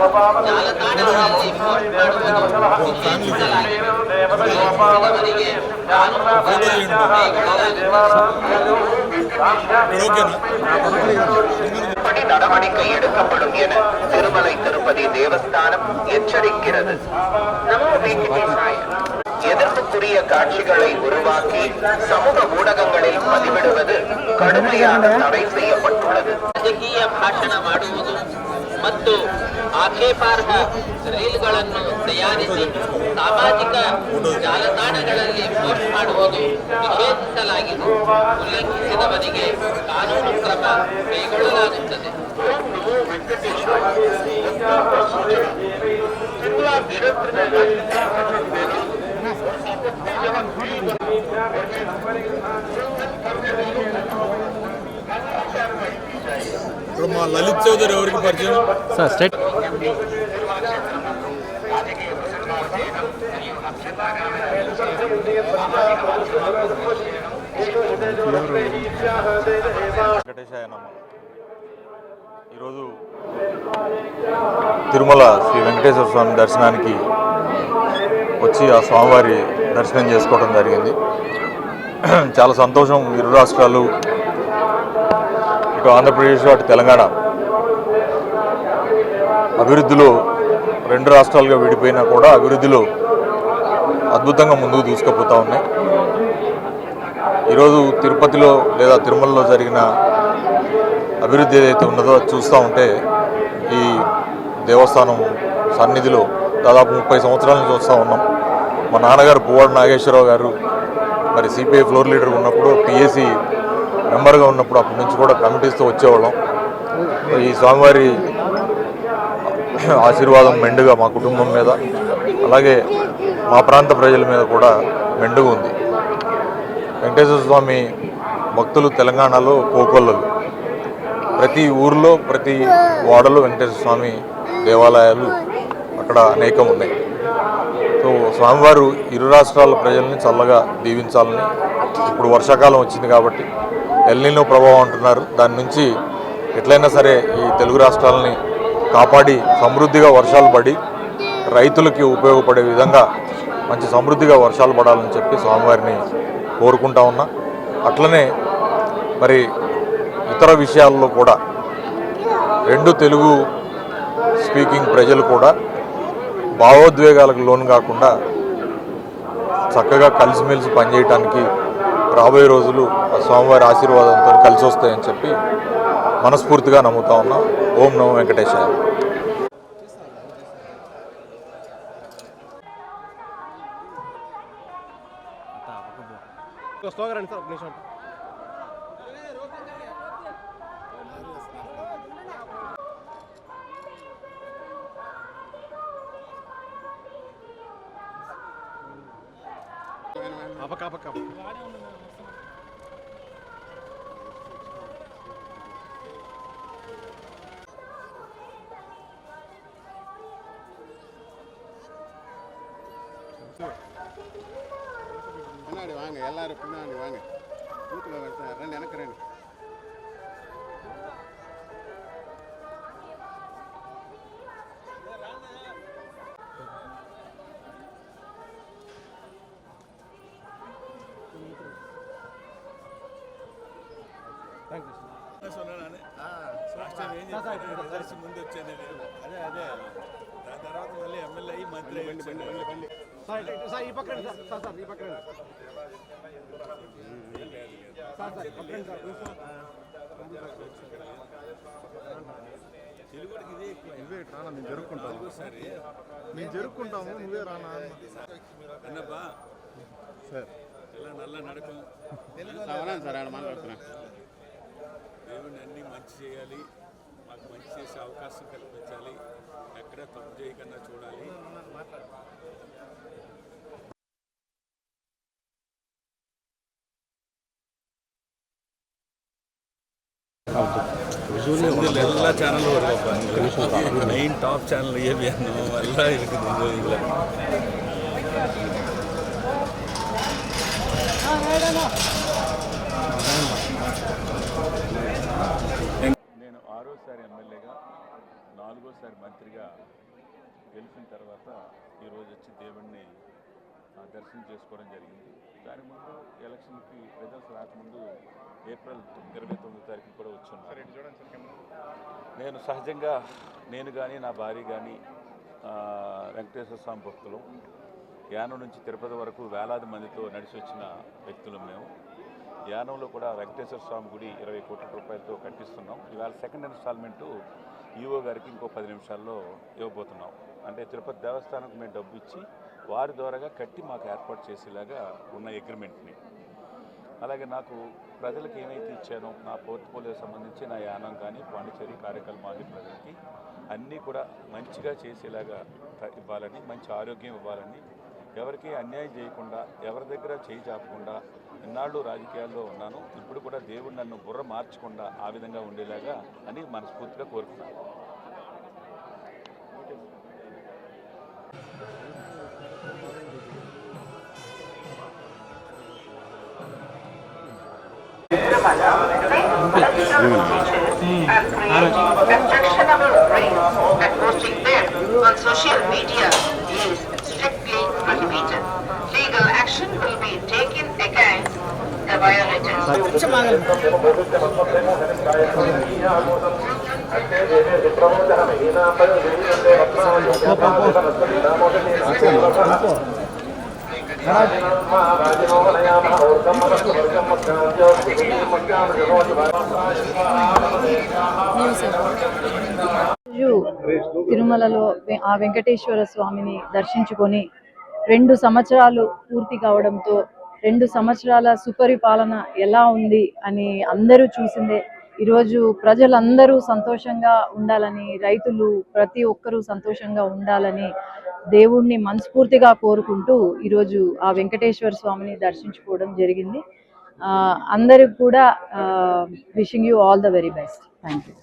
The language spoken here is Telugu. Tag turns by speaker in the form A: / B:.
A: ಜಾಲತಾಣಗಳಲ್ಲಿ ಪೋಸ್ಟ್ ಮಾಡುವುದು ನಿಷೇಧಿಸಲಾಗಿದೆ. ಉಲ್ಲಂಘಿಸಿದವರಿಗೆ ಕಾನೂನು
B: நடவடிக்கை எடுக்கப்படும் என திருமலை திருப்பதி தேவஸ்தானம் எச்சரிக்கிறது. எதிர்ப்புக்குரிய காட்சிகளை உருவாக்கி சமூக ஊடகங்களில் பதிவிடுவது கடுமையாக தடை செய்யப்பட்டுள்ளது.
A: ರಾಜಕೀಯ ಭಾಷಣ ಮಾಡುವುದು ಮತ್ತು ಆಕ್ಷೇಪಾರ್ಹ ರೀಲ್ಗಳನ್ನು ತಯಾರಿಸಿ ಸಾಮಾಜಿಕ ಜಾಲತಾಣಗಳಲ್ಲಿ ಪೋಸ್ಟ್ ಮಾಡುವುದು ನಿಷೇಧಿಸಲಾಗಿದೆ. ಉಲ್ಲಂಘಿಸಿದವರಿಗೆ ಕಾನೂನು ಕ್ರಮ ಕೈಗೊಳ್ಳಲಾಗುತ್ತದೆ.
C: ఇప్పుడు మా లలిత్ చౌదరి ఎవరికి పరిచయం సార్ స్టేట్
D: వెంకటేశాయ నమః. ఈరోజు తిరుమల శ్రీ వెంకటేశ్వర స్వామి దర్శనానికి వచ్చి ఆ స్వామివారి దర్శనం చేసుకోవడం జరిగింది. చాలా సంతోషం. ఇరు రాష్ట్రాలు, ఇటు ఆంధ్రప్రదేశ్ అటు తెలంగాణ అభివృద్ధిలో రెండు రాష్ట్రాలుగా విడిపోయినా కూడా అభివృద్ధిలో అద్భుతంగా ముందుకు తీసుకుపోతూ ఉన్నాయి. ఈరోజు తిరుపతిలో లేదా తిరుమలలో జరిగిన అభివృద్ధి ఏదైతే ఉన్నదో చూస్తూ ఉంటే ఈ దేవస్థానం సన్నిధిలో దాదాపు 30 సంవత్సరాల నుంచి చూస్తూ ఉన్నాం. మా నాన్నగారు పువ్వాడ నాగేశ్వరరావు గారు మరి సిపిఐ ఫ్లోర్ లీడర్ ఉన్నప్పుడు, పిఎసి మెంబర్గా ఉన్నప్పుడు అప్పటి నుంచి కూడా కమిటీస్తో వచ్చేవాళ్ళం. ఈ స్వామివారి ఆశీర్వాదం మెండుగా మా కుటుంబం మీద, అలాగే మా ప్రాంత ప్రజల మీద కూడా మెండుగా ఉంది. వెంకటేశ్వర స్వామి భక్తులు తెలంగాణలో కోకొల్లలు. ప్రతి ఊర్లో, ప్రతి వాడలో వెంకటేశ్వర స్వామి దేవాలయాలు అక్కడ అనేకం ఉన్నాయి. సో స్వామివారు ఇరు రాష్ట్రాల ప్రజల్ని చల్లగా దీవించాలని, ఇప్పుడు వర్షాకాలం వచ్చింది కాబట్టి ఎల్నినో ప్రభావం అంటున్నారు, దాని నుంచి ఎట్లయినా సరే ఈ తెలుగు రాష్ట్రాలని కాపాడి సమృద్ధిగా వర్షాలు పడి రైతులకి ఉపయోగపడే విధంగా మంచి సమృద్ధిగా వర్షాలు పడాలని చెప్పి స్వామివారిని కోరుకుంటా ఉన్నా. అట్లనే మరి ఇతర విషయాల్లో కూడా రెండు తెలుగు స్పీకింగ్ ప్రజలు కూడా భావోద్వేగాలకు లోను కాకుండా చక్కగా కలిసిమెలిసి పనిచేయటానికి రాబోయే రోజులు ఆ స్వామివారి ఆశీర్వాదంతో కలిసి వస్తాయని చెప్పి మనస్ఫూర్తిగా నమ్ముతా ఉన్నాం. ఓం నమో వెంకటేశాయ.
E: பின்னாடி வாங்க, எல்லாரும் பின்னாடி வாங்க. வீட்டில் ரெண்டு எனக்கு ரெண்டு.
C: ముందు వచ్చేది అదే అదే దాని తర్వాత మళ్ళీ ఎమ్మెల్యే అయ్యి మంత్రి ఈ పక్కన ఈ పక్కన తెలుగుడికి ఇదే ఎక్కువ.
E: నువ్వే రానా, మేము జరుపుకుంటాము. మేము జరుపుకుంటాము, నువ్వే రానా
C: అన్నబ్బా
E: సార్.
C: ఇలా నల్ల నడకం
E: సార్ ఆయన మాట్లాడుతున్నా.
C: దేవుడిని అన్నీ మంచి చేయాలి, మాకు మంచి చేసే అవకాశం కల్పించాలి, ఎక్కడ తప్పు చేయకుండా చూడాలి. ಎಲ್ಲ channel main top channel ABN ಎಲ್ಲ இருக்குது இல்லை. నేను 6వ సారి ఎమ్మెల్యేగా
F: 4వ సారి మంత్రిగా గెలిచిన తర్వాత ఈరోజు వచ్చి దేవుణ్ణి దర్శనం చేసుకోవడం జరిగింది. దాని ముందు ఎలక్షన్కి రిజల్ట్స్ రాకముందు ఏప్రిల్ 29వ తారీఖు కూడా వచ్చున్నాను. నేను సహజంగా కానీ నా భార్య కానీ వెంకటేశ్వర స్వామి భక్తులు. యానం నుంచి తిరుపతి వరకు వేలాది మందితో నడిచి వచ్చిన వ్యక్తులు మేము. యానంలో కూడా వెంకటేశ్వర స్వామి గుడి 20 కోట్ల రూపాయలతో కట్టిస్తున్నాం. ఇవాళ సెకండ్ ఇన్స్టాల్మెంటు ఈఓ గారికి ఇంకో 10 నిమిషాల్లో ఇవ్వబోతున్నాం. అంటే తిరుపతి దేవస్థానంకి మేము డబ్బు ఇచ్చి వారి ద్వారాగా కట్టి మాకు ఏర్పాటు చేసేలాగా ఉన్న అగ్రిమెంట్ని. అలాగే నాకు ప్రజలకు ఏమైతే ఇచ్చానో నా పోర్ట్ఫోలియో సంబంధించి నా యానం కానీ పాండిచేరి కారైకాల్ మాజీ ప్రజలకి అన్నీ కూడా మంచిగా చేసేలాగా ఇవ్వాలని, మంచి ఆరోగ్యం ఇవ్వాలని, ఎవరికి అన్యాయం చేయకుండా ఎవరి దగ్గర చేయి చాపకుండా ఇన్నాళ్ళు రాజకీయాల్లో ఉన్నాను. ఇప్పుడు కూడా దేవుడు నన్ను బుర్ర మార్చకుండా ఆ విధంగా ఉండేలాగా అని మనస్ఫూర్తిగా కోరుకున్నాను.
B: Objectionable rings and posting them on social media is strictly prohibited. Legal action will be taken against the violators.
G: తిరుమలలో ఆ వెంకటేశ్వర స్వామిని దర్శించుకొని 2 సంవత్సరాలు పూర్తి కావడంతో 2 సంవత్సరాల సుపరిపాలన ఎలా ఉంది అని అందరూ చూసిందే. ఈరోజు ప్రజలందరూ సంతోషంగా ఉండాలని, రైతులు ప్రతి ఒక్కరూ సంతోషంగా ఉండాలని దేవుణ్ణి మనస్ఫూర్తిగా కోరుకుంటూ ఈరోజు ఆ వెంకటేశ్వర స్వామిని దర్శించుకోవడం జరిగింది. అందరికి కూడా wishing you all the very best. Thank you.